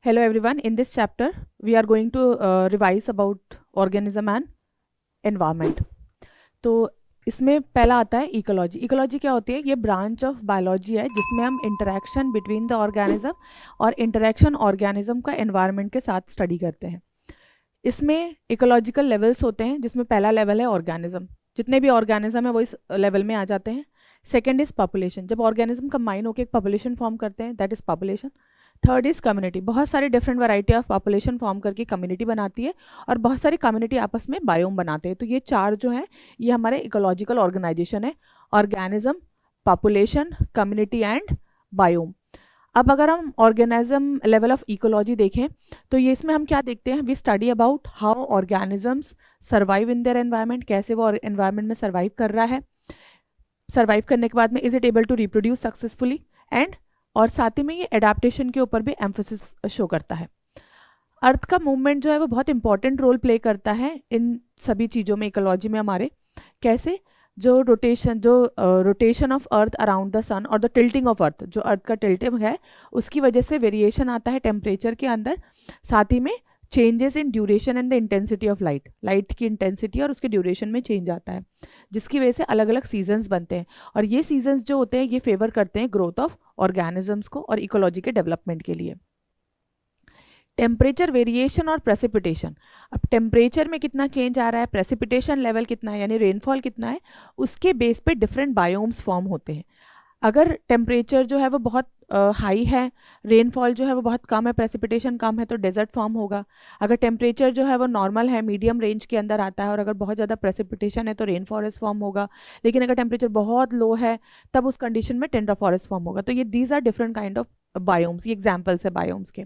Hello everyone. In this chapter, we are going to revise about organism and environment. तो इसमें पहला आता है इकोलॉजी. इकोलॉजी क्या होती है? ये ब्रांच ऑफ बायोलॉजी है जिसमें हम इंटरेक्शन बिटवीन द ऑर्गेनिज्म और इंटरेक्शन ऑर्गेनिज्म का एनवायरनमेंट के साथ स्टडी करते हैं. इसमें इकोलॉजिकल लेवल्स होते हैं जिसमें पहला लेवल है ऑर्गेनिज्म. जितने भी ऑर्गेनिज्म है वो इस लेवल में आ जाते हैं. Second is population. जब ऑर्गेनिज्म कंबाइन होकर एक पॉपुलेशन फॉर्म करते हैं, that is population. Third is community. बहुत सारी different variety of population form करके कम्युनिटी बनाती है और बहुत सारी कम्युनिटी आपस में बायोम बनाते हैं. तो ये चार जो है ये हमारे इकोलॉजिकल ऑर्गेनाइजेशन है: organism, population, community and biome. अब अगर हम ऑर्गेनिज्म लेवल ऑफ इकोलॉजी देखें तो ये इसमें हम क्या देखते हैं? We study about how organisms survive in their environment. कैसे वो एनवायरनमेंट में सर्वाइव कर रहा है. सर्वाइव करने के बाद में is it able to reproduce successfully and और साथ ही में ये एडाप्टेशन के ऊपर भी एम्फोसिस शो करता है. अर्थ का मूवमेंट जो है वो बहुत इंपॉर्टेंट रोल प्ले करता है इन सभी चीज़ों में इकोलॉजी में हमारे. कैसे? जो rotation of earth around the sun और द टिल्टिंग ऑफ अर्थ, जो अर्थ का टिल्टिंग है उसकी वजह से वेरिएशन आता है टेम्परेचर के अंदर. साथ ही में changes in duration and the intensity of light की इंटेंसिटी और उसके ड्यूरेशन में चेंज आता है, जिसकी वजह से अलग अलग सीजन्स बनते हैं. और ये सीजन्स जो होते हैं ये फेवर करते हैं ग्रोथ ऑफ ऑर्गेनिजम्स को और इकोलॉजी के डेवलपमेंट के लिए. टेम्परेचर वेरिएशन और प्रेसिपिटेशन. अब टेम्परेचर में कितना चेंज आ रहा है, प्रेसिपिटेशन लेवल कितना है यानी रेनफॉल कितना है, उसके बेस पे डिफरेंट बायोम्स फॉर्म होते हैं. अगर टेम्परेचर जो है वो बहुत हाई है, रेनफॉल जो है वो बहुत कम है, प्रेसिपिटेशन कम है, तो डेजर्ट फॉर्म होगा. अगर टेम्परेचर जो है वो नॉर्मल है, मीडियम रेंज के अंदर आता है और अगर बहुत ज़्यादा प्रेसिपिटेशन है तो रेन फॉरेस्ट फॉर्म होगा. लेकिन अगर टेम्परेचर बहुत लो है तब उस कंडीशन में टेंड्रा फॉरेस्ट फॉर्म होगा. तो ये these are different kind of biomes. ये एग्जाम्पल्स है बायोम्स के.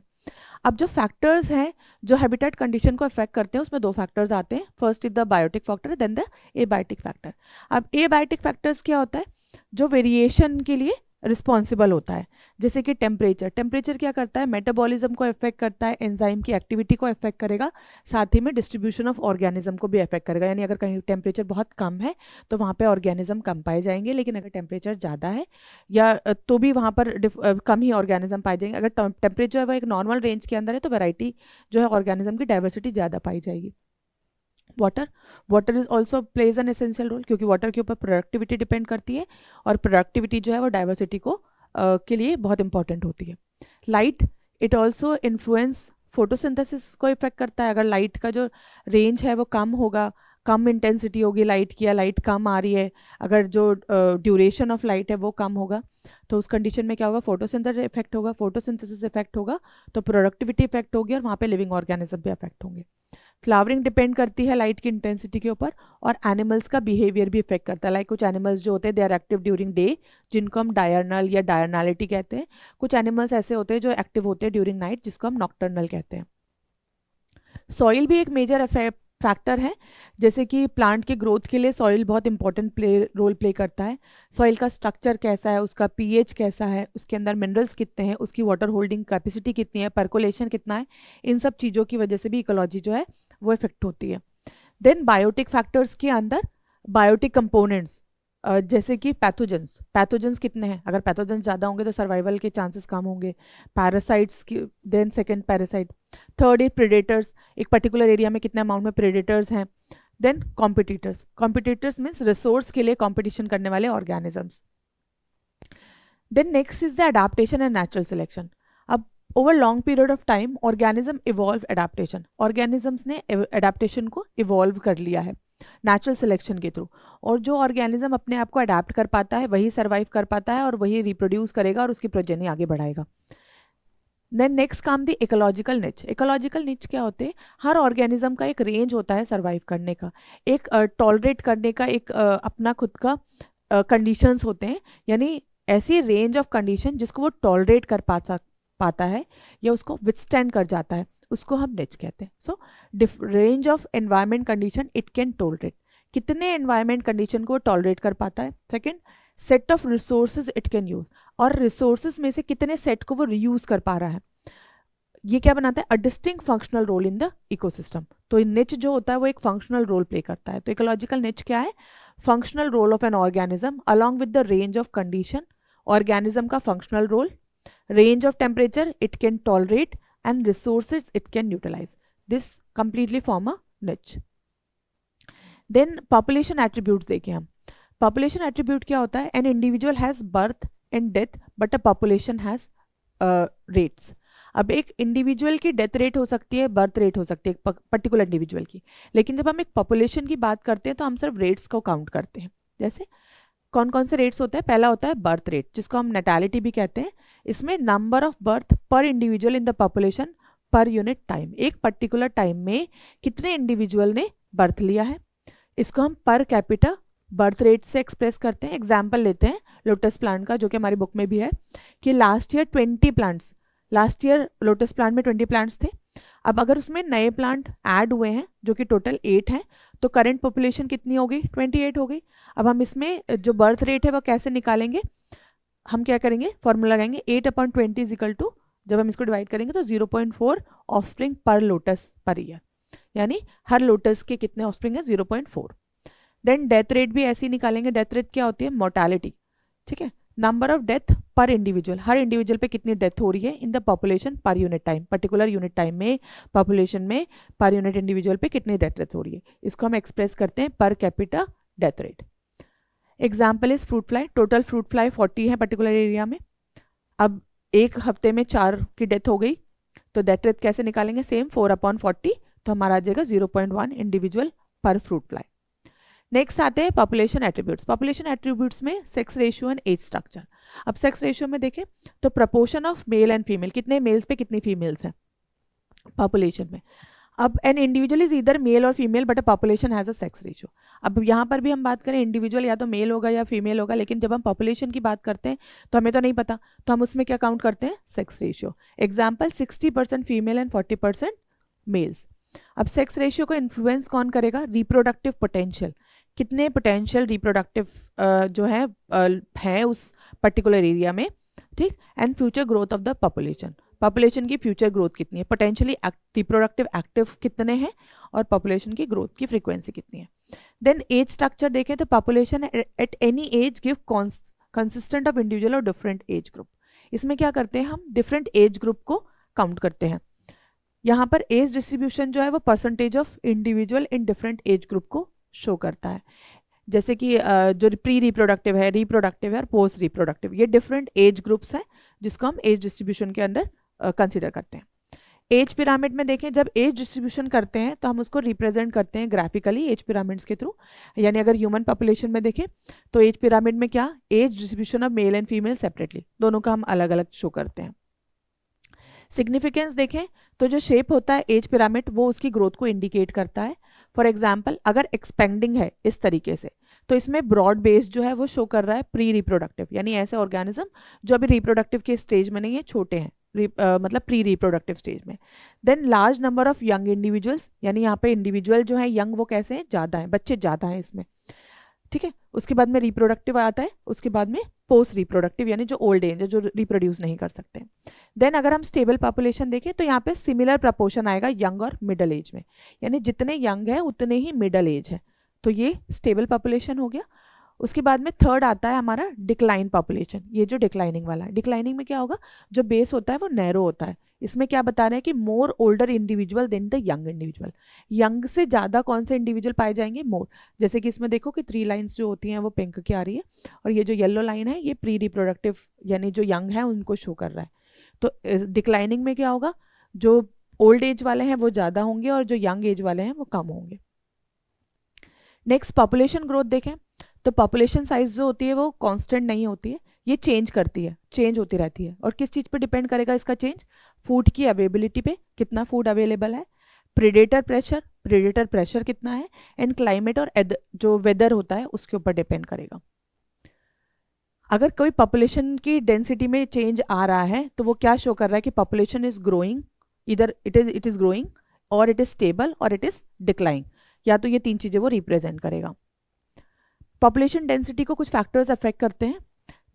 अब जो फैक्टर्स हैं जो हैबिटेट कंडीशन को अफेक्ट करते हैं उसमें दो फैक्टर्स आते हैं. First is the biotic factor, then the abiotic factor. अब एबायोटिक फैक्टर्स क्या होता है? जो वेरिएशन के लिए रिस्पॉन्सिबल होता है. जैसे कि टेम्परेचर क्या करता है? मेटाबॉलिज्म को अफेक्ट करता है, एंजाइम की एक्टिविटी को अफेक्ट करेगा, साथ ही में डिस्ट्रीब्यूशन ऑफ ऑर्गेनिज्म को भी अफेक्ट करेगा. यानी अगर कहीं टेम्परेचर बहुत कम है तो वहाँ पे ऑर्गेनिज्म कम पाए जाएंगे, लेकिन अगर टेम्परेचर ज़्यादा है या तो भी वहाँ पर कम ही ऑर्गेनिज्म पाए जाएंगे. अगर टेम्परेचर है वो एक नॉर्मल रेंज के अंदर है तो वैरायटी जो है ऑर्गेनिज्म की डाइवर्सिटी ज़्यादा पाई जाएगी. Water is also plays an essential role, क्योंकि वाटर के ऊपर प्रोडक्टिविटी डिपेंड करती है और प्रोडक्टिविटी जो है वो डाइवर्सिटी को के लिए बहुत इंपॉर्टेंट होती है. Light, it also influence photosynthesis को इफेक्ट करता है. अगर लाइट का जो रेंज है वो कम होगा, कम इंटेंसिटी होगी लाइट की, या लाइट कम आ रही है, अगर जो ड्यूरेशन ऑफ लाइट है वो कम होगा तो उस कंडीशन में क्या होगा? फोटोसिंथेसिस इफेक्ट होगा. फोटोसिंथेसिस इफेक्ट होगा तो प्रोडक्टिविटी इफेक्ट होगी और वहाँ पे लिविंग ऑर्गेनिज्म भी इफेक्ट होंगे. फ्लावरिंग डिपेंड करती है लाइट की इंटेंसिटी के ऊपर और एनिमल्स का बिहेवियर भी इफेक्ट करता है. लाइक कुछ एनिमल्स जो होते हैं they are active during day, जिनको हम डायर्नल या डायर्नैलिटी कहते हैं. कुछ एनिमल्स ऐसे होते हैं जो एक्टिव होते हैं ड्यूरिंग नाइट, जिसको हम नॉक्टर्नल कहते हैं. सॉइल भी एक मेजर फैक्टर है. जैसे कि प्लांट के ग्रोथ के लिए सॉइल बहुत इंपॉर्टेंट रोल प्ले करता है. सॉइल का स्ट्रक्चर कैसा है, उसका पीएच कैसा है, उसके अंदर मिनरल्स कितने हैं, उसकी वाटर होल्डिंग कैपेसिटी कितनी है, पर्कोलेशन कितना है, इन सब चीज़ों की वजह से भी इकोलॉजी जो है वो इफेक्ट होती है. देन बायोटिक फैक्टर्स के अंदर बायोटिक कंपोनेंट्स जैसे कि पैथोजेंस कितने हैं. अगर पैथोजेंस ज़्यादा होंगे तो सर्वाइवल के चांसेस कम होंगे. पैरासाइट्स की, then second parasite. Third is predators, एक पर्टिकुलर एरिया में कितने अमाउंट में प्रेडेटर्स हैं. देन कॉम्पिटिटर्स मीन्स रिसोर्स के लिए कॉम्पिटिशन करने वाले organisms. Then next is the adaptation and natural selection. अब over long period of time organism evolve adaptation. Organisms ने एडाप्टेशन को इवॉल्व कर लिया है नेचुरल सिलेक्शन के थ्रू. और जो ऑर्गेनिज्म अपने आप को अडाप्ट कर पाता है वही सर्वाइव कर पाता है और वही रिप्रोड्यूस करेगा और उसकी प्रोजेनी आगे बढ़ाएगा. देन नेक्स्ट काम दी इकोलॉजिकल निच. इकोलॉजिकल निच क्या होते हैं? हर ऑर्गेनिज्म का एक रेंज होता है सर्वाइव करने का, एक टॉलरेट करने का एक अपना खुद का कंडीशंस होते हैं. यानी ऐसी रेंज ऑफ कंडीशन जिसको वो टॉलरेट कर पाता है या उसको विथस्टैंड कर जाता है, उसको हम निच कहते हैं. सो range of environment condition it can tolerate. कितने एनवायरमेंट कंडीशन को टॉलरेट कर पाता है. Second, set of resources it can use. और रिसोर्सेज में से कितने सेट को वो रीयूज कर पा रहा है. ये क्या बनाता है? A distinct functional role in the ecosystem. तो निच जो होता है वो एक फंक्शनल रोल प्ले करता है. तो इकोलॉजिकल निच क्या है? Functional role of an organism along with the range of condition. Organism का functional role, range of temperature it can tolerate, and resources it can utilize. This completely form a niche. Then population attributes देखें हम. Population attribute क्या होता है? An individual has birth and death but a population has rates. अब एक individual की death rate हो सकती है, बर्थ रेट हो सकती है एक पर्टिकुलर इंडिविजुअल की, लेकिन जब हम एक पॉपुलेशन की बात करते हैं तो हम सिर्फ रेट्स को काउंट करते हैं. जैसे कौन कौन से रेट्स होते हैं? पहला होता है बर्थ रेट, जिसको हम नेटालिटी भी कहते हैं. इसमें नंबर ऑफ बर्थ पर individual in the population per unit time, एक पर्टिकुलर टाइम में कितने इंडिविजुअल ने बर्थ लिया है, इसको हम पर कैपिटा बर्थ रेट से एक्सप्रेस करते हैं. एग्जाम्पल लेते हैं लोटस प्लांट का, जो कि हमारी बुक में भी है कि लास्ट ईयर लोटस प्लांट में 20 प्लांट्स थे. अब अगर उसमें नए प्लांट ऐड हुए हैं जो कि टोटल 8 हैं, तो करंट पॉपुलेशन कितनी हो गई? 28 हो गई. अब हम इसमें जो बर्थ रेट है वो कैसे निकालेंगे? हम क्या करेंगे? फॉर्मूला लगाएंगे 8/20 इज इक्वल टू, जब हम इसको डिवाइड करेंगे तो 0.4 ऑफस्प्रिंग पर लोटस पर ईयर, यानी हर लोटस के कितने ऑफस्प्रिंग है? 0.4. देन डेथ रेट भी ऐसे ही निकालेंगे. डेथ रेट क्या होती है? मोर्टालिटी. ठीक है, नंबर ऑफ डेथ पर इंडिविजुअल, हर इंडिविजुअल पे कितनी डेथ हो रही है in the population per unit time, particular unit time में पॉपुलेशन में पर यूनिट इंडिविजुअल पे कितनी डेथ हो रही है, इसको हम एक्सप्रेस करते हैं per capita death rate. Example is fruit fly. Total fruit fly 40 है पर्टिकुलर एरिया में. अब एक हफ्ते में 4 की डेथ हो गई, तो डेथ रेट कैसे निकालेंगे? सेम 4/40, तो हमारा आ जाएगा 0.1 इंडिविजुअल पर फ्रूट फ्लाई. नेक्स्ट आते हैं पॉपुलेशन एट्रीब्यूट्स. पॉपुलेशन एट्रीब्यूट्स में sex ratio and age structure. अब सेक्स रेशियो में देखें तो proportion of male and female, कितने मेल्स पे कितनी फीमेल्स हैं पॉपुलेशन में. अब एन इंडिविजुअल इज इधर मेल और female but a population has a sex ratio. अब यहाँ पर भी हम बात करें इंडिविजुअल या तो मेल होगा या फीमेल होगा, लेकिन जब हम पॉपुलेशन की बात करते हैं तो हमें तो नहीं पता, तो हम उसमें क्या काउंट करते हैं? Sex ratio. Example 60% female and 40% males. अब सेक्स रेशियो को इन्फ्लुएंस कौन करेगा? रिप्रोडक्टिव पोटेंशियल, कितने पोटेंशियल रिप्रोडक्टिव जो है उस पर्टिकुलर एरिया में. ठीक, and future growth of the population, population की फ्यूचर ग्रोथ कितनी है, पोटेंशियली रिप्रोडक्टिव एक्टिव कितने हैं, और पॉपुलेशन की ग्रोथ की फ्रीक्वेंसी कितनी है. देन एज स्ट्रक्चर देखें तो population at any as give consistent of individual और डिफरेंट एज ग्रुप. इसमें क्या करते हैं हम? डिफरेंट एज ग्रुप को काउंट करते हैं. यहाँ पर एज डिस्ट्रीब्यूशन जो है वो percentage of individual in different age group को शो करता है. जैसे कि जो प्री रिप्रोडक्टिव है, रिप्रोडक्टिव है और पोस्ट रिप्रोडक्टिव, ये डिफरेंट एज ग्रुप्स हैं जिसको हम एज डिस्ट्रीब्यूशन के अंदर कंसीडर करते हैं. एज पिरामिड में देखें, जब एज डिस्ट्रीब्यूशन करते हैं तो हम उसको रिप्रेजेंट करते हैं ग्राफिकली एज पिरामिड्स के थ्रू. यानी अगर ह्यूमन पॉपुलेशन में देखें तो एज पिरामिड में क्या? Age distribution of male and female separately, दोनों का हम अलग अलग शो करते हैं. सिग्निफिकेंस देखें तो जो शेप होता है एज पिरामिड वो उसकी ग्रोथ को इंडिकेट करता है. फॉर एग्जाम्पल अगर एक्सपेंडिंग है इस तरीके से तो इसमें ब्रॉड बेस जो है वो शो कर रहा है प्री रिप्रोडक्टिव, यानी ऐसे ऑर्गेनिज्म जो अभी रिप्रोडक्टिव के स्टेज में नहीं है, छोटे हैं, मतलब प्री रिप्रोडक्टिव स्टेज में. Then large number of young individuals, यानी यहाँ पे इंडिविजुअल जो है यंग वो कैसे हैं? ज़्यादा हैं, बच्चे ज़्यादा हैं इसमें. ठीक है, उसके बाद में रिप्रोडक्टिव आता है, उसके बाद में पोस्ट रिप्रोडक्टिव, यानी जो ओल्ड एज है, जो रिप्रोड्यूस नहीं कर सकते. देन अगर हम स्टेबल पॉपुलेशन देखें तो यहाँ पे सिमिलर प्रपोर्शन आएगा यंग और मिडल एज में, यानी जितने यंग है उतने ही मिडल एज है, तो ये स्टेबल पॉपुलेशन हो गया. उसके बाद में थर्ड आता है हमारा डिक्लाइन पॉपुलेशन. ये जो डिक्लाइनिंग वाला है, डिक्लाइनिंग में क्या होगा? जो बेस होता है वो नैरो होता है. इसमें क्या बता रहे हैं कि more older individual than the young individual, young से ज़्यादा कौन से इंडिविजुअल पाए जाएंगे? मोर. जैसे कि इसमें देखो कि 3 लाइन्स जो होती हैं वो पिंक की आ रही है, और ये जो येलो लाइन है ये प्री रिप्रोडक्टिव यानी जो यंग है उनको शो कर रहा है. तो डिक्लाइनिंग में क्या होगा? जो ओल्ड एज वाले हैं वो ज़्यादा होंगे और जो यंग एज वाले हैं वो कम होंगे. नेक्स्ट पॉपुलेशन ग्रोथ देखें तो पॉपुलेशन साइज जो होती है वो कांस्टेंट नहीं होती है, ये चेंज करती है, चेंज होती रहती है. और किस चीज़ पे डिपेंड करेगा इसका चेंज? फूड की अवेलेबिलिटी पे, कितना फूड अवेलेबल है, प्रेडेटर प्रेशर कितना है, एंड क्लाइमेट और जो वेदर होता है उसके ऊपर डिपेंड करेगा. अगर कोई पॉपुलेशन की डेंसिटी में चेंज आ रहा है तो वो क्या शो कर रहा है कि पॉपुलेशन इज ग्रोइंग, इधर इट इज ग्रोइंग और इट इज स्टेबल और इट इज डिक्लाइंग, या तो ये 3 चीज़ें वो रिप्रेजेंट करेगा. पॉपुलेशन डेंसिटी को कुछ फैक्टर्स अफेक्ट करते हैं,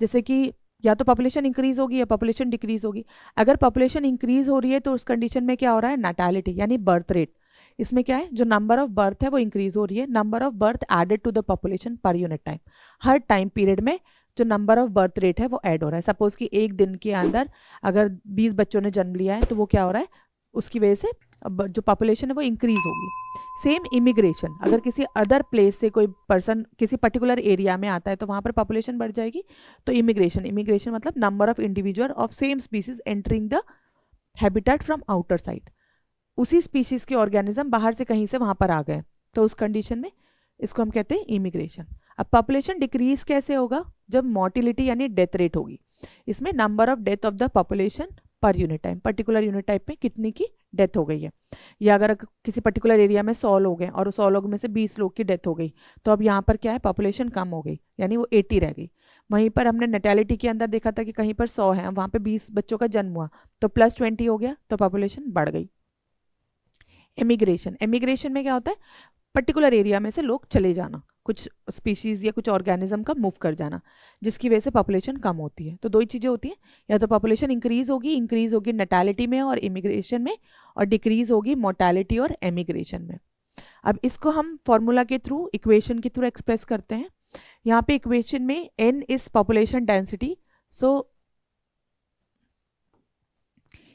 जैसे कि या तो पॉपुलेशन इंक्रीज होगी या पॉपुलेशन डिक्रीज होगी. अगर पॉपुलेशन इंक्रीज हो रही है तो उस कंडीशन में क्या हो रहा है? नाटालिटी यानी बर्थ रेट. इसमें क्या है? जो नंबर ऑफ बर्थ है वो इंक्रीज हो रही है, number of birth added to the population per unit time, हर टाइम पीरियड में जो नंबर ऑफ बर्थ रेट है वो ऐड हो रहा है। सपोज कि एक दिन के अंदर अगर 20 बच्चों ने जन्म लिया है तो वो क्या हो रहा है, उसकी वजह से जो पॉपुलेशन है वो इंक्रीज होगी। सेम इमिग्रेशन, अगर किसी अदर प्लेस से कोई पर्सन किसी पर्टिकुलर एरिया में आता है तो वहाँ पर पॉपुलेशन बढ़ जाएगी। तो इमिग्रेशन मतलब number of individual of same species entering the habitat from outer side, उसी स्पीशीज के ऑर्गेनिज्म बाहर से कहीं से वहाँ पर आ गए, तो उस कंडीशन में इसको हम कहते हैं इमिग्रेशन। अब पॉपुलेशन डिक्रीज कैसे होगा, जब मोर्टिलिटी यानी डेथ रेट होगी। इसमें number of death of the population per unit time, particular unit type में कितनी की डेथ हो गई है, या अगर किसी पर्टिकुलर एरिया में 100 लोग हैं और 100 लोग में से 20 लोग की डेथ हो गई, तो अब यहाँ पर क्या है, पॉपुलेशन कम हो गई, यानी वो 80 रह गई। वहीं पर हमने नेटैलिटी के अंदर देखा था कि कहीं पर 100 है, वहाँ पे 20 बच्चों का जन्म हुआ तो +20 हो गया, तो पॉपुलेशन बढ़ गई। इमिग्रेशन में क्या होता है, पर्टिकुलर एरिया में से लोग चले जाना, कुछ स्पीशीज या कुछ ऑर्गेनिज्म का मूव कर जाना, जिसकी वजह से पॉपुलेशन कम होती है। तो दो ही चीज़ें होती हैं, या तो पॉपुलेशन इंक्रीज होगी नेटैलिटी में और इमिग्रेशन में, और डिक्रीज होगी मोर्टैलिटी और एमिग्रेशन में। अब इसको हम फॉर्मूला के थ्रू, इक्वेशन के थ्रू एक्सप्रेस करते हैं। यहाँ पे इक्वेशन में n इज पॉपुलेशन डेंसिटी, सो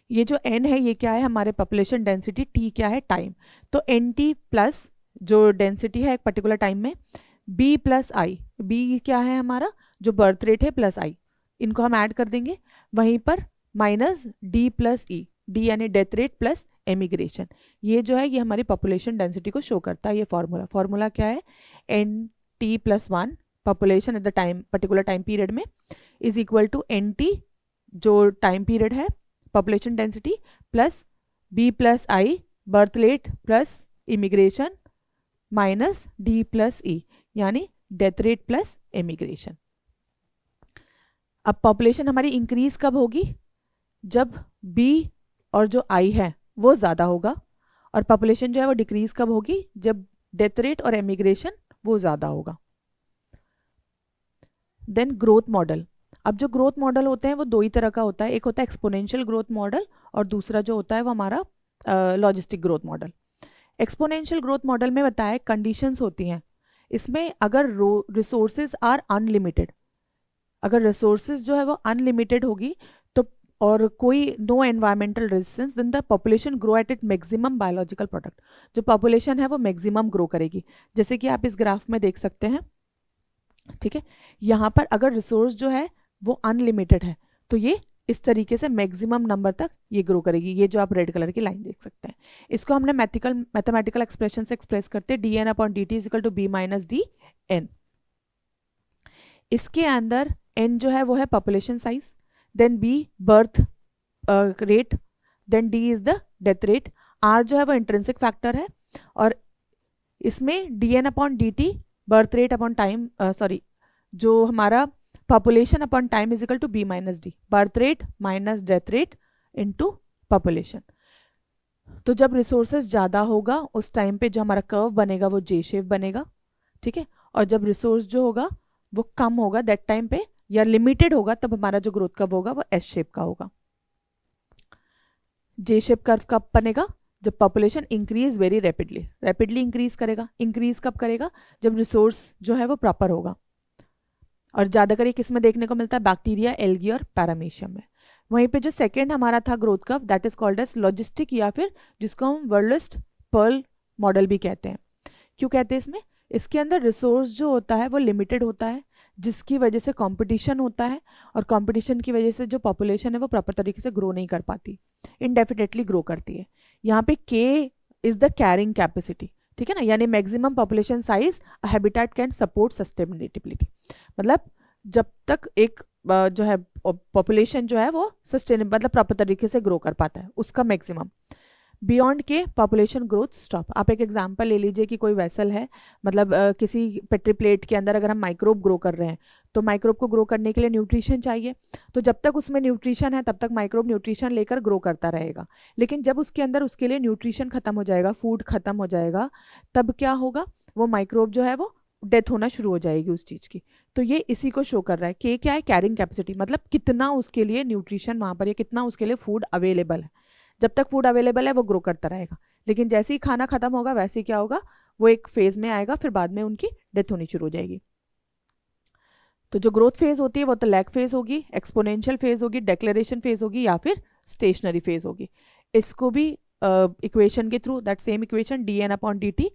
ये जो n है ये क्या है, हमारे पॉपुलेशन डेंसिटी, t क्या है, टाइम। तो nt प्लस जो डेंसिटी है एक पर्टिकुलर टाइम में, b प्लस आई, b क्या है हमारा जो बर्थ रेट है, प्लस i, इनको हम ऐड कर देंगे। वहीं पर माइनस d प्लस ई, d यानी डेथ रेट प्लस एमिग्रेशन, ये जो है ये हमारी पॉपुलेशन डेंसिटी को शो करता है। ये फॉर्मूला क्या है, nt plus 1 population at the time particular time period में इज इक्वल टू nt जो टाइम पीरियड है population density, plus b plus I birth rate plus immigration minus d plus E, यानी death rate plus emigration. अब population हमारी increase कब होगी, जब b और जो i है वो ज़्यादा होगा, और पॉपुलेशन जो है वो डिक्रीज कब होगी, जब डेथ रेट और एमिग्रेशन वो ज़्यादा होगा। देन ग्रोथ मॉडल, अब जो ग्रोथ मॉडल होते हैं वो दो ही तरह का होता है, एक होता है एक्सपोनेंशियल ग्रोथ मॉडल और दूसरा जो होता है वो हमारा logistic growth model. Exponential growth model में बताया कंडीशंस होती हैं, इसमें अगर रिसोर्सेज आर अनलिमिटेड, अगर रिसोर्सेज जो है वो अनलिमिटेड होगी तो, और कोई no environmental resistance, then the population grow at it maximum biological product, जो पॉपुलेशन है वो मैक्सिमम ग्रो करेगी, जैसे कि आप इस ग्राफ में देख सकते हैं। ठीक है, यहाँ पर अगर रिसोर्स जो है वो अनलिमिटेड है तो ये इस तरीके से मैक्सिमम नंबर तक ये ग्रो करेगी, ये जो आप रेड कलर की लाइन देख सकते हैं। इसको हमने मैथमेटिकल एक्सप्रेशन से एक्सप्रेस करते हैं, dn upon dt is equal to b minus D N. इसके अंदर n जो है वो है population size, then b birth rate, then d is the death rate, r जो है वो इंट्रिंसिक फैक्टर है, और इसमें dn upon dt birth rate upon time, जो हमारा population upon time is equal to b minus D, birth rate minus death rate into population. तो जब रिसोर्सेज ज़्यादा होगा उस टाइम पे जो हमारा कर्व बनेगा वो जे शेप बनेगा। ठीक है, और जब रिसोर्स जो होगा वो कम होगा दैट टाइम पे, या लिमिटेड होगा, तब हमारा जो ग्रोथ कर्व होगा वो एस शेप का होगा। जे शेप कर्व कब बनेगा, जब population increase very rapidly increase करेगा। इंक्रीज कब करेगा, जब रिसोर्स जो है वो प्रॉपर होगा, और ज़्यादातर ये किस में देखने को मिलता है, बैक्टीरिया, एल्गी और पैरामीशियम में। वहीं पे जो सेकेंड हमारा था growth curve, that is called as logistic, या फिर जिसको हम वर्लिस्ट पर्ल मॉडल भी कहते हैं। क्यों कहते हैं इसमें, इसके अंदर रिसोर्स जो होता है वो लिमिटेड होता है, जिसकी वजह से कंपटीशन होता है, और कंपटीशन की वजह से जो पॉपुलेशन है वो प्रॉपर तरीके से ग्रो नहीं कर पाती, इनडेफिनेटली ग्रो करती है। यहाँ पे k is the carrying capacity, ठीक है ना, यानी maximum population size habitat can support sustainability, मतलब जब तक एक जो है पॉपुलेशन जो है वो सस्टेनेबल मतलब प्रॉपर तरीके से ग्रो कर पाता है, उसका मैक्सिमम। बियॉन्ड के पॉपुलेशन ग्रोथ स्टॉप। आप एक एग्जांपल ले लीजिए कि कोई वेसल है, मतलब किसी पेट्री प्लेट के अंदर अगर हम माइक्रोब ग्रो कर रहे हैं, तो माइक्रोब को ग्रो करने के लिए न्यूट्रिशन चाहिए, तो जब तक उसमें न्यूट्रिशन है तब तक माइक्रोब न्यूट्रिशन लेकर ग्रो करता रहेगा। लेकिन जब उसके अंदर उसके लिए न्यूट्रिशन खत्म हो जाएगा, फूड खत्म हो जाएगा, तब क्या होगा, वो माइक्रोब जो है वो डेथ होना शुरू हो जाएगी उस चीज़ की। तो ये इसी को शो कर रहा है कि क्या है, कैरिंग कैपेसिटी, मतलब कितना उसके लिए न्यूट्रिशन वहाँ पर या कितना उसके लिए फूड अवेलेबल है। जब तक फूड अवेलेबल है वो ग्रो करता रहेगा, लेकिन जैसे ही खाना खत्म होगा वैसे ही क्या होगा, वो एक फेज में आएगा, फिर बाद में उनकी डेथ होनी शुरू हो जाएगी। तो जो ग्रोथ फेज होती है वो तो लैग फेज होगी, एक्सपोनेंशियल फेज होगी, डेक्लेरेशन फेज होगी या फिर स्टेशनरी फेज होगी। इसको भी इक्वेशन के through that same equation D N upon D T,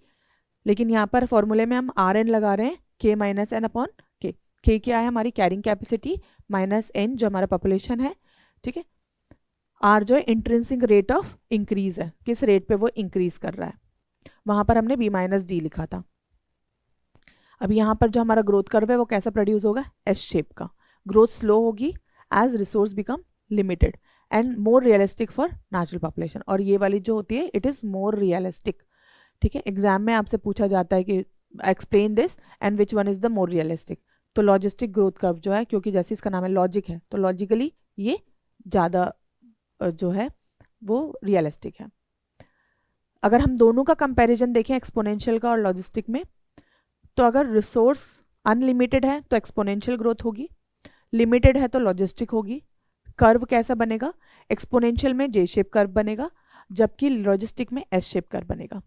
लेकिन यहाँ पर फॉर्मूले में हम आर एन लगा रहे हैं, के माइनस एन अपॉन के। के क्या है हमारी कैरिंग कैपेसिटी, माइनस एन जो हमारा पॉपुलेशन है, ठीक है। आर जो है इंट्रिंसिक रेट ऑफ इंक्रीज है, किस रेट पे वो इंक्रीज कर रहा है, वहां पर हमने बी माइनस डी लिखा था। अब यहाँ पर जो हमारा ग्रोथ कर्व है वो कैसा प्रोड्यूस होगा, एस शेप का। ग्रोथ स्लो होगी as resource become limited and more realistic for natural population. और ये वाली जो होती है इट इज़ मोर रियलिस्टिक, ठीक है। एग्जाम में आपसे पूछा जाता है कि explain this and which one is the more realistic. तो लॉजिस्टिक ग्रोथ कर्व जो है, क्योंकि जैसे इसका नाम है लॉजिक है, तो लॉजिकली ये ज़्यादा जो है वो रियलिस्टिक है। अगर हम दोनों का कंपैरिजन देखें एक्सपोनेंशियल का और लॉजिस्टिक में, तो अगर रिसोर्स अनलिमिटेड है तो एक्सपोनेंशियल ग्रोथ होगी, लिमिटेड है तो लॉजिस्टिक होगी। कर्व कैसा बनेगा, एक्सपोनेंशियल में जे शेप कर्व बनेगा, जबकि लॉजिस्टिक में एस शेप कर्व बनेगा।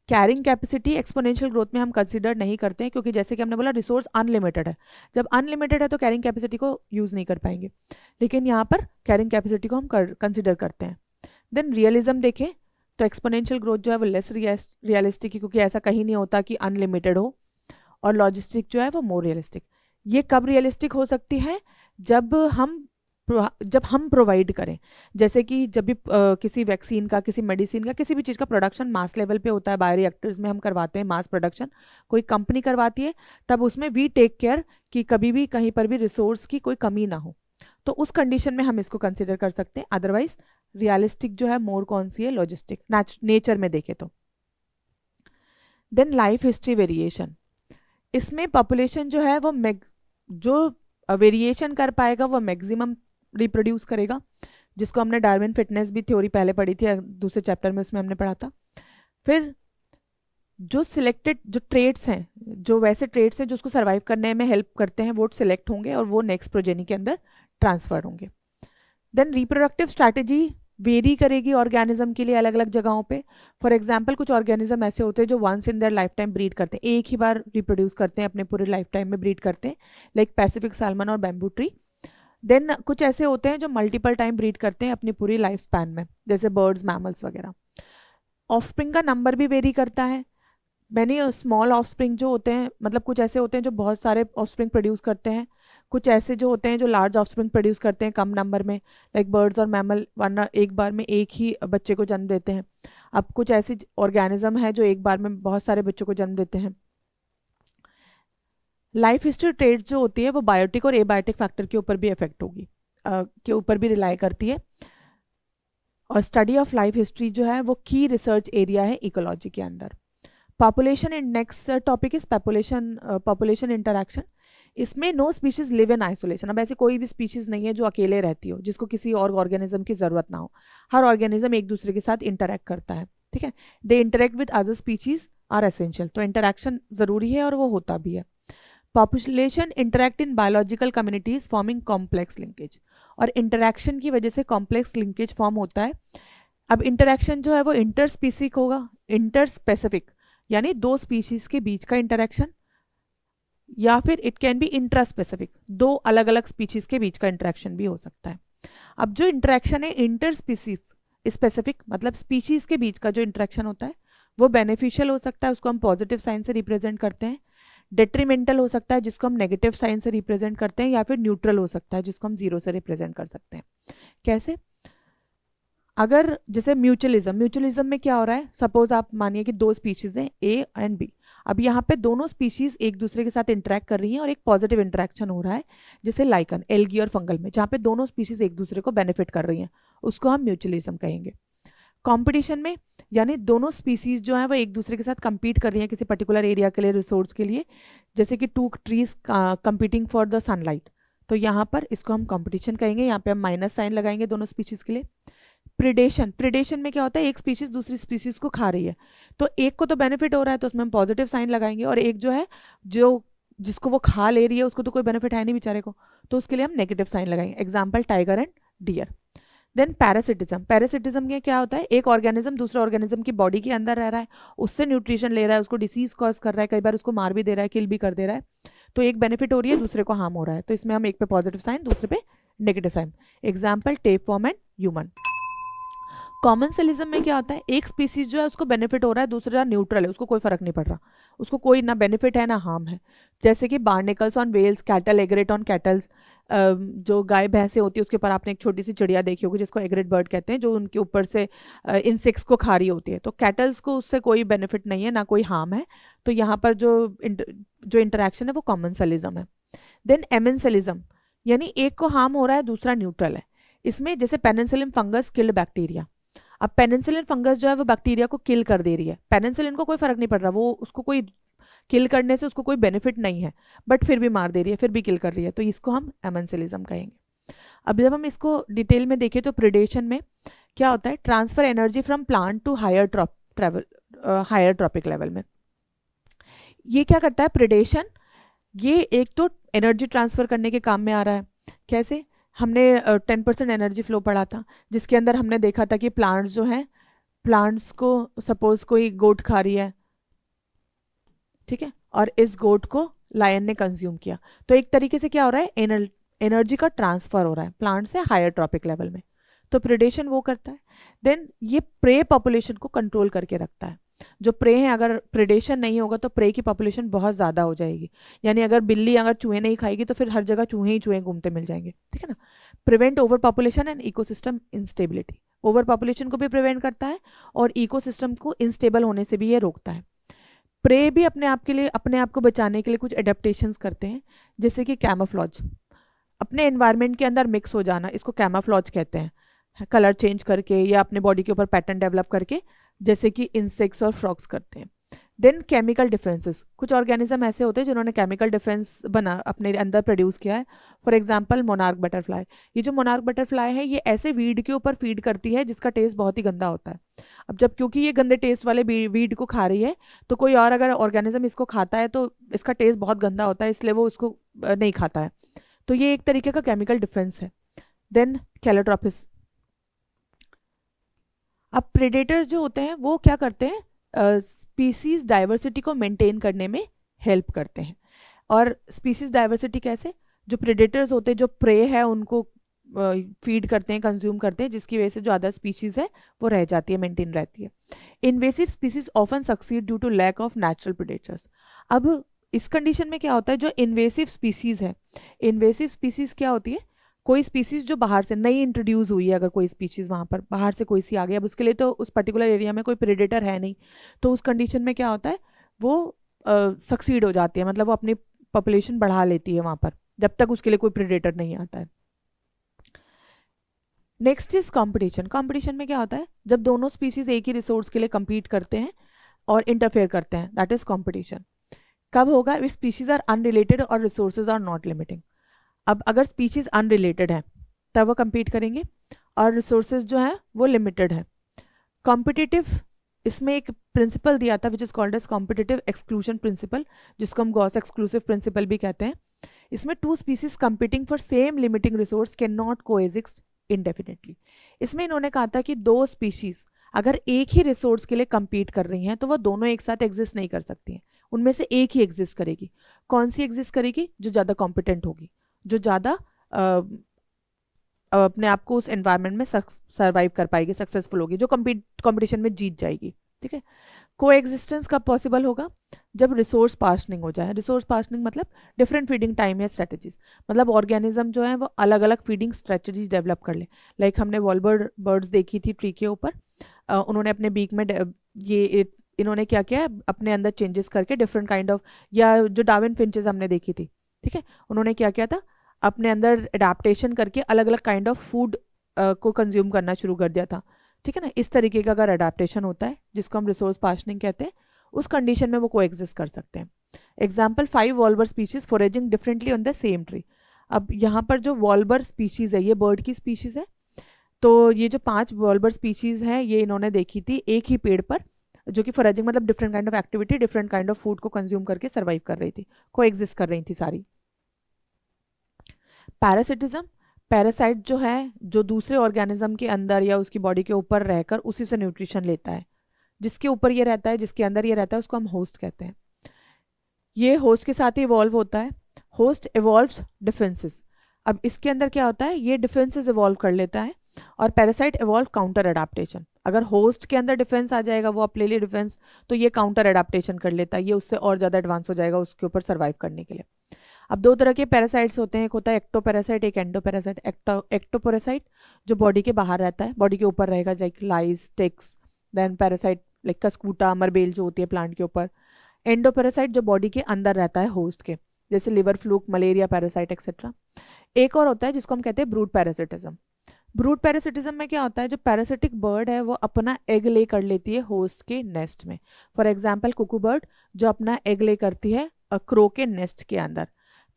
कैरिंग कैपेसिटी एक्सपोनेंशियल ग्रोथ में हम कंसीडर नहीं करते हैं, क्योंकि जैसे कि हमने बोला रिसोर्स अनलिमिटेड है। जब अनलिमिटेड है तो कैरिंग कैपेसिटी को यूज़ नहीं कर पाएंगे, लेकिन यहाँ पर कैरिंग कैपेसिटी को हम कंसिडर करते हैं। देन रियलिज्म देखें तो एक्सपोनेंशियल ग्रोथ जो है वो लेस रियलिस्टिक है, क्योंकि ऐसा कहीं नहीं होता कि अनलिमिटेड हो, और लॉजिस्टिक जो है वो मोर रियलिस्टिक। ये कब रियलिस्टिक हो सकती है, जब हम प्रोवाइड करें, जैसे कि जब भी किसी वैक्सीन का, किसी मेडिसिन का, किसी भी चीज़ का प्रोडक्शन मास लेवल पे होता है, बायोरिएक्टर्स में हम करवाते हैं मास प्रोडक्शन, कोई कंपनी करवाती है, तब उसमें वी टेक केयर कि कभी भी कहीं पर भी रिसोर्स की कोई कमी ना हो। तो उस कंडीशन में हम इसको कंसिडर कर सकते हैं। अदरवाइज रियलिस्टिक जो है मोर कौन सी है, लॉजिस्टिक नेचर में देखे तो। देन लाइफ हिस्ट्री वेरिएशन, इसमें पॉपुलेशन जो है वो जो वेरिएशन कर पाएगा वो मैक्सिमम रिप्रोड्यूस करेगा, जिसको हमने डार्विन फिटनेस भी थ्योरी पहले पढ़ी थी, दूसरे चैप्टर में उसमें हमने पढ़ा था। फिर जो सिलेक्टेड जो ट्रेड्स हैं, जो वैसे ट्रेड्स हैं जो उसको सर्वाइव करने में हेल्प करते हैं, वो सिलेक्ट होंगे और वो नेक्स्ट प्रोजेनी के अंदर ट्रांसफर होंगे। देन रिप्रोडक्टिव स्ट्रैटेजी वेरी करेगी ऑर्गेनिज्म के लिए अलग अलग जगहों पे। फॉर एग्जांपल कुछ ऑर्गेनिज्म ऐसे होते हैं जो once in their life time breed करते हैं, एक ही बार रिप्रोड्यूस करते हैं, अपने पूरे लाइफ टाइम में ब्रीड करते हैं, लाइक पैसिफिक सालमन और बैम्बू ट्री। देन कुछ ऐसे होते हैं जो मल्टीपल टाइम ब्रीड करते हैं अपनी पूरी लाइफ स्पैन में, जैसे बर्ड्स, मैमल्स वगैरह। ऑफस्प्रिंग का नंबर भी वेरी करता है। मैंने स्मॉल ऑफस्प्रिंग जो होते हैं, मतलब कुछ ऐसे होते हैं जो बहुत सारे ऑफस्प्रिंग प्रोड्यूस करते हैं, कुछ ऐसे जो होते हैं जो लार्ज ऑफस्प्रिंग प्रोड्यूस करते हैं कम नंबर में, लाइक बर्ड्स और मैमल, वरना एक बार में एक ही बच्चे को जन्म देते हैं। अब कुछ ऐसे ऑर्गेनिज्म है जो एक बार में बहुत सारे बच्चों को जन्म देते हैं। लाइफ हिस्ट्री ट्रेड जो होती है वो बायोटिक और एबायोटिक फैक्टर के ऊपर भी इफेक्ट होगी, के ऊपर भी रिलाई करती है। और स्टडी ऑफ लाइफ हिस्ट्री जो है वो की रिसर्च एरिया है इकोलॉजी के अंदर। Population in next topic is population interaction. इसमें no species live in isolation. अब ऐसी कोई भी स्पीशीज नहीं है जो अकेले रहती हो, जिसको किसी और ऑर्गेनिज्म की जरूरत ना हो। हर ऑर्गेनिज्म एक दूसरे के साथ इंटरैक्ट करता है, ठीक है। They interact with other species are essential, तो इंटरैक्शन जरूरी है और वो होता भी है। Population interact in biological communities forming complex linkage, और इंटरैक्शन की वजह से कॉम्प्लेक्स लिंकेज फॉर्म होता है। अब इंटरैक्शन जो है वो इंटरस्पीसिक होगा, इंटरस्पेसिफिक यानी दो स्पीशीज के बीच का इंटरैक्शन, या फिर इट कैन बी इंट्रास्पेसिफिक, दो अलग अलग स्पीशीज के बीच का इंटरैक्शन भी हो सकता है। अब जो इंटरैक्शन है इंटरस्पेसिफिक, मतलब स्पीशीज के बीच का जो इंटरैक्शन होता है वो बेनिफिशियल हो सकता है, उसको हम पॉजिटिव साइन से रिप्रेजेंट करते हैं। डेट्रीमेंटल हो सकता है जिसको हम नेगेटिव साइन से रिप्रेजेंट करते हैं, या फिर न्यूट्रल हो सकता है जिसको हम जीरो से रिप्रेजेंट कर सकते हैं। कैसे, अगर जैसे म्यूचुअलिज्म में क्या हो रहा है, सपोज आप मानिए कि दो स्पीशीज हैं ए एंड बी। अब यहाँ पे दोनों स्पीशीज एक दूसरे के साथ इंटरेक्ट कर रही हैं और एक पॉजिटिव इंटरेक्शन हो रहा है, जैसे लाइकन, एल्गी और फंगल में, जहाँ पे दोनों स्पीशीज एक दूसरे को बेनिफिट कर रही हैं, उसको हम म्यूचुअलिज्म कहेंगे। कंपटीशन में यानी दोनों स्पीसीज जो है वो एक दूसरे के साथ compete कर रही हैं किसी पर्टिकुलर एरिया के लिए, रिसोर्स के लिए, जैसे कि two trees competing for the sunlight, तो यहाँ पर इसको हम कंपटीशन कहेंगे। यहाँ पे हम माइनस साइन लगाएंगे दोनों स्पीशीज के लिए। प्रिडेशन में क्या होता है, एक स्पीशीज दूसरी स्पीशीज को खा रही है, तो एक को तो बेनिफिट हो रहा है तो उसमें हम पॉजिटिव साइन लगाएंगे, और एक जो है जिसको वो खा ले रही है उसको तो कोई बेनिफिट है नहीं बेचारे को, तो उसके लिए हम नेगेटिव साइन लगाएंगे। Example tiger and deer. Then parasitism में क्या होता है, एक ऑर्गेनिज्म दूसरे ऑर्गेनिज्म की बॉडी के अंदर रह रहा है, उससे न्यूट्रिशन ले रहा है, उसको डिसीज कॉज कर रहा है, कई बार उसको मार भी दे रहा है, किल भी कर दे रहा है, तो एक बेनिफिट हो रही है, दूसरे को हार्म हो रहा है, तो इसमें हम एक पे पॉजिटिव साइन, दूसरे पे negative sign. Example tapeworm and human. Commensalism में क्या होता है, एक स्पीसीज जो है उसको बेनिफिट हो रहा है, दूसरा न्यूट्रल है, उसको कोई फर्क नहीं पड़ रहा, उसको कोई ना बेनिफिट है ना हार्म है। जैसे कि barnacles on whales, cattle egret on cattles, जो गाय भैंसें होती है उसके ऊपर आपने एक छोटी सी चिड़िया देखी होगी जिसको एग्रेट बर्ड कहते हैं, जो उनके ऊपर से इंसेक्ट्स को खा रही होती है, तो कैटल्स को उससे कोई बेनिफिट नहीं है ना कोई हार्म है, तो यहाँ पर जो इंटरेक्शन है वो कॉमनसेलिज्म है। देन एमेंसेलिज्म, यानी एक को हार्म हो रहा है, दूसरा न्यूट्रल है। इसमें जैसे पेनिसिलिन फंगस किल्ड बैक्टीरिया, अब पेनिसिलिन फंगस जो है वो बैक्टीरिया को किल कर दे रही है, पेनिसिलिन को कोई फर्क नहीं पड़ रहा, वो उसको कोई किल करने से उसको कोई बेनिफिट नहीं है, बट फिर भी मार दे रही है, फिर भी किल कर रही है, तो इसको हम एमेंसेलिज्म कहेंगे। अब जब हम इसको डिटेल में देखें तो प्रिडेशन में क्या होता है, transfer energy from plant to higher trophic level में। ये क्या करता है प्रिडेशन, ये एक तो एनर्जी ट्रांसफर करने के काम में आ रहा है। कैसे, हमने 10% एनर्जी फ्लो पढ़ा था, जिसके अंदर हमने देखा था कि प्लांट्स जो हैं, प्लांट्स को सपोज कोई गोट खा रही है, ठीक है, और इस गोट को लायन ने कंज्यूम किया, तो एक तरीके से क्या हो रहा है, एनर्जी का ट्रांसफर हो रहा है प्लांट से हायर ट्रॉपिक लेवल में, तो प्रिडेशन वो करता है। देन ये प्रे पॉपुलेशन को कंट्रोल करके रखता है। जो प्रे है, अगर प्रिडेशन नहीं होगा तो प्रे की पॉपुलेशन बहुत ज़्यादा हो जाएगी, यानी अगर बिल्ली अगर चूहे नहीं खाएगी तो फिर हर जगह चूहे ही चूहे घूमते मिल जाएंगे, ठीक है ना। Prevent over population and ecosystem instability, over population को भी प्रिवेंट करता है और इकोसिस्टम को इंस्टेबल होने से भी ये रोकता है। प्रे भी अपने आप को बचाने के लिए कुछ एडेप्टेशंस करते हैं, जैसे कि कैमोफ्लॉज, अपने एनवायरनमेंट के अंदर मिक्स हो जाना, इसको कैमोफ्लॉज कहते हैं, कलर चेंज करके या अपने बॉडी के ऊपर पैटर्न डेवलप करके, जैसे कि इंसेक्ट्स और फ्रॉग्स करते हैं। देन केमिकल डिफेंसेस, कुछ ऑर्गेनिज्म ऐसे होते हैं जिन्होंने केमिकल डिफेंस बना अपने अंदर प्रोड्यूस किया है। फॉर एग्जांपल मोनार्क बटरफ्लाई, ये जो मोनार्क बटरफ्लाई है ये ऐसे वीड के ऊपर फीड करती है जिसका टेस्ट बहुत ही गंदा होता है। अब जब क्योंकि ये गंदे टेस्ट वाले वीड को खा रही है, तो कोई और अगर ऑर्गेनिज्म इसको खाता है तो इसका टेस्ट बहुत गंदा होता है, इसलिए वो इसको नहीं खाता है, तो ये एक तरीके का केमिकल डिफेंस है। देन कैलोट्रॉपिस, अब प्रेडेटर्स जो होते हैं वो क्या करते हैं, स्पीसीज डाइवर्सिटी को मेंटेन करने में हेल्प करते हैं। और स्पीसीज डाइवर्सिटी कैसे, जो प्रेडेटर्स होते हैं जो प्रे है उनको फीड करते हैं, कंज्यूम करते हैं, जिसकी वजह से जो अदर स्पीशीज है वो रह जाती है, मेंटेन रहती है। Invasive species often succeed due to lack of natural predators. अब इस कंडीशन में क्या होता है, जो इन्वेसिव स्पीसीज है, इन्वेसिव स्पीसीज क्या होती है, कोई स्पीसीज जो बाहर से नई इंट्रोड्यूस हुई है, अगर कोई स्पीसीज वहाँ पर बाहर से कोई सी आ गई, अब उसके लिए तो उस पर्टिकुलर एरिया में कोई प्रेडेटर है नहीं, तो उस कंडीशन में क्या होता है, वो सक्सीड हो जाती है, मतलब वो अपनी पॉपुलेशन बढ़ा लेती है वहाँ पर, जब तक उसके लिए कोई प्रेडेटर नहीं आता है। Next is competition. कंपटीशन में क्या होता है, जब दोनों स्पीसीज एक ही रिसोर्स के लिए compete करते हैं और इंटरफेयर करते हैं, दैट इज कंपटीशन। कब होगा, इफ स्पीशीज आर अनरिलेटेड और रिसोर्सेज आर नॉट लिमिटिंग। अब अगर स्पीशीज अनरिलेटेड है तब वो compete करेंगे, और रिसोर्सेज जो है वो लिमिटेड है। कॉम्पिटिटिव, इसमें एक प्रिंसिपल दिया था which is called as competitive exclusion principle, जिसको हम गॉस एक्सक्लूसिव प्रिंसिपल भी कहते हैं। इसमें two species competing for same limiting resource can not coexist indefinitely. इसमें इन्होंने कहा था कि दो स्पीशीज अगर एक ही रिसोर्स के लिए compete कर रही हैं तो वो दोनों एक साथ एग्जिस्ट नहीं कर सकती हैं, उनमें से एक ही एग्जिस्ट करेगी। कौन सी एग्जिस्ट करेगी, जो ज़्यादा कॉम्पिटेंट होगी, जो ज़्यादा अपने आप को उस एनवायरनमेंट में सर्वाइव कर पाएगी, सक्सेसफुल होगी, जो कंपटीशन में जीत जाएगी, ठीक है। को एग्जिस्टेंस कब पॉसिबल होगा, जब रिसोर्स पार्शनिंग हो जाए। रिसोर्स पार्शनिंग मतलब डिफरेंट फीडिंग टाइम या स्ट्रेटजीज, मतलब ऑर्गेनिज्म जो है वो अलग अलग फीडिंग स्ट्रेटजीज डेवलप कर ले। लाइक हमने वॉलबर्ड बर्ड्स देखी थी ट्री के ऊपर, उन्होंने अपने बीक में इन्होंने क्या किया, अपने अंदर चेंजेस करके डिफरेंट काइंड ऑफ, या जो डार्विन फिंचेस हमने देखी थी, ठीक है, उन्होंने क्या किया था, अपने अंदर अडेप्टेशन करके अलग अलग काइंड ऑफ फूड को कंज्यूम करना शुरू कर दिया था, ठीक है ना। इस तरीके का अगर अडेप्टेशन होता है, जिसको हम रिसोर्स पार्शनिंग कहते हैं, उस कंडीशन में वो को एग्जिस्ट कर सकते हैं। Example 5 warbler species foraging differently on the same tree. अब यहाँ पर जो वॉल्बर स्पीशीज है ये बर्ड की स्पीशीज है, तो ये जो 5 वॉल्बर स्पीशीज हैं ये इन्होंने देखी थी एक ही पेड़ पर, जो कि फॉरेजिंग मतलब different kind of activity, different kind of food को कंज्यूम करके सर्वाइव कर रही थी, को एग्जिस्ट कर रही थी सारी। पैरासिटिज्म, पैरासाइट जो है जो दूसरे ऑर्गेनिज्म के अंदर या उसकी बॉडी के ऊपर रहकर उसी से न्यूट्रिशन लेता है, जिसके ऊपर ये रहता है, जिसके अंदर ये रहता है, उसको हम होस्ट कहते हैं। ये होस्ट के साथ ही इवॉल्व होता है। Host evolves defences. अब इसके अंदर क्या होता है, ये डिफेंसेस इवॉल्व कर लेता है और पैरासाइट इवॉल्व काउंटर अडाप्टेशन। अगर होस्ट के अंदर डिफेंस आ जाएगा, वो आप ले लिए डिफेंस, तो ये काउंटर अडाप्टेशन कर लेता है, ये उससे और ज़्यादा एडवांस हो जाएगा उसके ऊपर सर्वाइव करने के लिए। अब दो तरह के पैरासाइट्स होते हैं, एक होता है एक्टोपैरासाइट, एक एंडोपैरासाइट। एक्टोपैरासाइट जो बॉडी के बाहर रहता है, बॉडी के ऊपर रहेगा, लाइक लाइस, टिक्स। देन पैरासाइट लाइक कस्कूटा, मरबेल जो होती है प्लांट के ऊपर। एंडोपैरासाइट जो बॉडी के अंदर रहता है होस्ट के, जैसे liver fluke, malaria parasite etcetera. एक और होता है जिसको हम कहते हैं ब्रूड पैरासिटिज्म। ब्रूड पैरासिटिज्म में क्या होता है, जो पैरासिटिक बर्ड है वो अपना एग ले कर लेती है होस्ट के नेस्ट में। फॉर एग्जाम्पल कुकू बर्ड जो अपना एग ले करती है क्रो के नेस्ट के अंदर।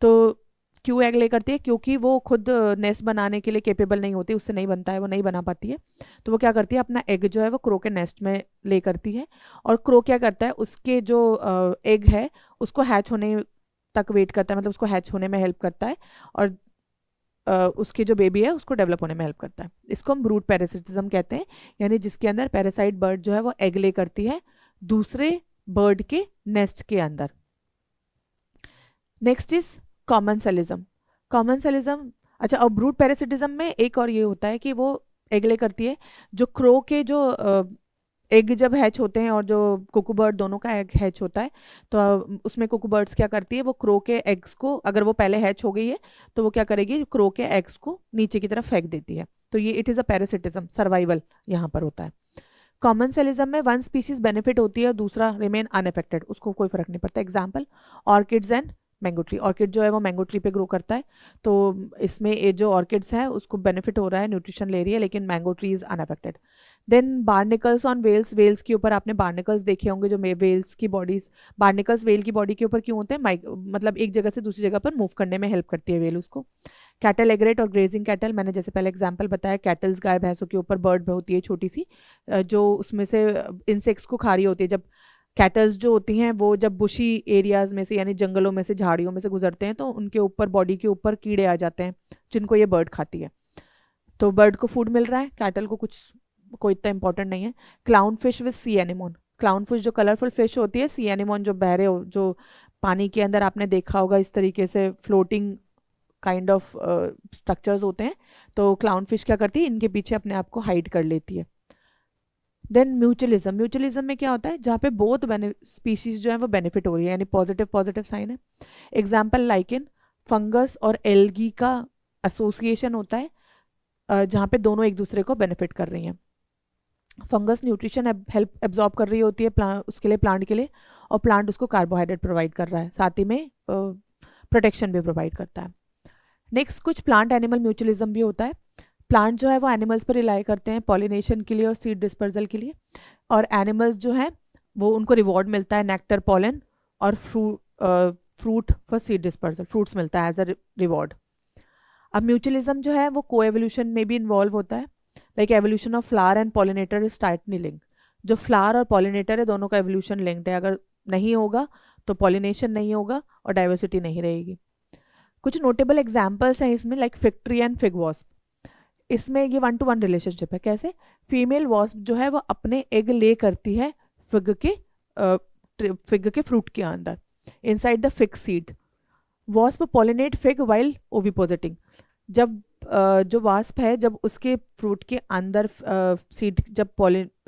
तो क्यों एग ले करती है, क्योंकि वो खुद नेस्ट बनाने के लिए केपेबल नहीं होती, उससे नहीं बनता है, वो नहीं बना पाती है। तो वो क्या करती है, अपना एग जो है वो क्रो के नेस्ट में ले करती है। और क्रो क्या करता है, उसके जो एग है उसको हैच होने तक वेट करता है, मतलब उसको हैच होने में हेल्प करता है, और उसके जो बेबी है उसको डेवलप होने में हेल्प करता है। इसको हम ब्रूड पैरासिटिज्म कहते हैं, यानी जिसके अंदर पैरासाइट बर्ड जो है वो एग ले करती है दूसरे बर्ड के नेस्ट के अंदर। Next is commensalism. Commensalism, अच्छा, और ब्रूड पैरासिटिज्म में एक और ये होता है कि वो एग ले करती है, जो क्रो के जो एग जब हैच होते हैं और जो कुकू बर्ड दोनों का एग हैच होता है, तो उसमें कुकू बर्ड्स क्या करती है, वो क्रो के एग्स को, अगर वो पहले हैच हो गई है तो वो क्या करेगी, क्रो के एग्स को नीचे की तरफ फेंक देती है। तो ये it is a parasitism, survival यहाँ पर होता है। कॉमन सेलिज्म में वन स्पीशीज बेनिफिट होती है और दूसरा रिमेन अनअफेक्टेड, उसको कोई फर्क नहीं पड़ता। Example orchids and mango tree. Orchid जो है वो मैंगो ट्री पे ग्रो करता है, तो इसमें ये जो ऑर्किड्स है उसको बेनिफिट हो रहा है, न्यूट्रिशन ले रही है, लेकिन mango tree is unaffected. Then barnacles on whales. Whales के ऊपर आपने बार्निकल्स देखे होंगे, जो वेल्स की बॉडीज, बार्निकल्स वेल की बॉडी के ऊपर क्यों होते हैं, मतलब एक जगह से दूसरी जगह पर मूव करने में हेल्प करती है वेल उसको। कैटल एग्रेट और ग्रेजिंग कैटल, मैंने जैसे पहले एग्जांपल बताया, कैटल्स गाय भैंसों के ऊपर बर्ड होती है छोटी सी, जो उसमें से इंसेक्ट्स को खा रही होती है। जब कैटल्स जो होती हैं वो जब बुशी एरियाज में से, यानी जंगलों में से, झाड़ियों में से गुजरते हैं, तो उनके ऊपर, बॉडी के ऊपर कीड़े आ जाते हैं जिनको ये बर्ड खाती है। तो बर्ड को फूड मिल रहा है, कैटल को कुछ, कोई इतना इंपॉर्टेंट नहीं है। Clown fish with C anemone. Clown fish जो कलरफुल फिश होती है, सी एनिमोन जो बहरे हो, जो पानी के अंदर आपने देखा होगा इस तरीके से फ्लोटिंग काइंड ऑफ स्ट्रक्चर्स होते हैं, तो क्लाउन फिश क्या करती है, इनके पीछे अपने आप को हाइड कर लेती है। Then mutualism. म्यूचुअलिज्म में क्या होता है, जहाँ पे बोथ स्पीशीज जो है वो बेनिफिट हो रही है, यानी पॉजिटिव पॉजिटिव साइन है। एग्जाम्पल लाइकेन, फंगस और एल्गी का एसोसिएशन होता है, जहाँ पे दोनों एक दूसरे को बेनिफिट कर रही हैं। फंगस न्यूट्रिशन हेल्प एब्जॉर्ब कर रही होती है उसके लिए, प्लांट के लिए, और प्लांट उसको कार्बोहाइड्रेट प्रोवाइड कर रहा है, साथ ही में प्रोटेक्शन भी प्रोवाइड करता है। नेक्स्ट कुछ प्लांट एनिमल म्यूचुअलिज्म भी होता है। प्लांट जो है वो एनिमल्स पर रिलाई करते हैं पॉलिनेशन के लिए और सीड डिस्पर्जल के लिए, और एनिमल्स जो है वो उनको रिवॉर्ड मिलता है, नेक्टर, पॉलन और fruit for seed dispersal, fruits मिलता है एज अ रिवॉर्ड। अब म्यूचुअलिज्म जो है वो को एवोल्यूशन में भी इन्वॉल्व होता है, like evolution of flower and pollinator is tightly linked. जो फ्लावर और पॉलिनेटर है दोनों का एवोल्यूशन लिंक्ड है, अगर नहीं होगा तो पॉलिनेशन नहीं होगा और डाइवर्सिटी नहीं रहेगी। कुछ नोटेबल एग्जाम्पल्स हैं इसमें, like fig tree and fig wasp. इसमें ये 1-to-1 रिलेशनशिप है। कैसे, फीमेल वॉस्प जो है वो अपने एग ले करती है फिग के फ्रूट के अंदर, inside the fig seed. Wasp pollinate fig while ovipositing. जब जो वास्प है, जब उसके फ्रूट के अंदर सीड जब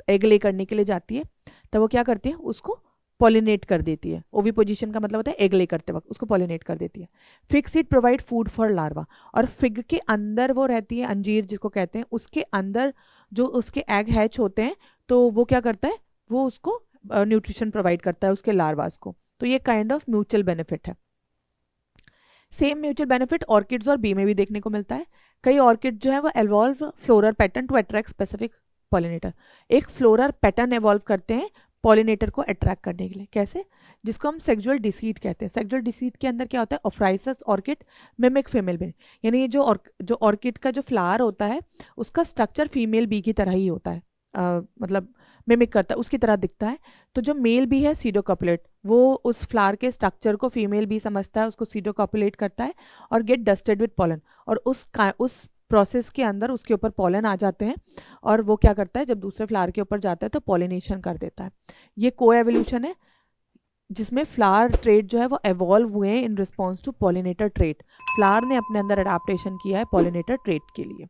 एग ले करने के लिए जाती है, तब वो क्या करती है, उसको पॉलिनेट कर देती है। ओवी पोजिशन का मतलब होता है एग ले करते वक्त उसको पॉलिनेट कर देती है। Fig seed provide food for larva, और फिग के अंदर वो रहती है, अंजीर जिसको कहते हैं, उसके अंदर जो उसके एग हैच होते हैं, तो वो क्या करता है, वो उसको न्यूट्रिशन प्रोवाइड करता है उसके लार्वास को। तो ये काइंड ऑफ म्यूचुअल बेनिफिट है। सेम म्यूचुअल बेनिफिट ऑर्किड्स और बी में भी देखने को मिलता है। कई ऑर्किड जो है वो evolve floral pattern to attract specific pollinator. एक फ्लोरल पैटर्न एवॉल्व करते हैं पॉलिनेटर को अट्रैक्ट करने के लिए। कैसे, जिसको हम सेक्सुअल डिसीट कहते हैं। सेक्सुअल डिसीट के अंदर क्या होता है, ऑफ्राइसस ऑर्किड मिमिक फीमेल बी, यानी ये जो ऑर्किड का जो फ्लावर होता है उसका स्ट्रक्चर फीमेल बी की तरह ही होता है, मतलब मिमिक करता है, उसकी तरह दिखता है। तो जो मेल बी है सीडोकॉपुलेट, वो उस फ्लावर के स्ट्रक्चर को फीमेल बी समझता है, उसको सीडोकॉपुलेट करता है और गेट डस्टेड विद पॉलन, और उस प्रोसेस के अंदर उसके ऊपर पॉलन आ जाते हैं, और वो क्या करता है, जब दूसरे फ्लावर के ऊपर जाता है तो पॉलिनेशन कर देता है। ये को एवोल्यूशन है। जिसमें फ्लावर ट्रेट जो है वो एवॉल्व हुए हैं in response to pollinator trait. Flower ने अपने अंदर अडाप्टेशन किया है पॉलिनेटर ट्रेट के लिए।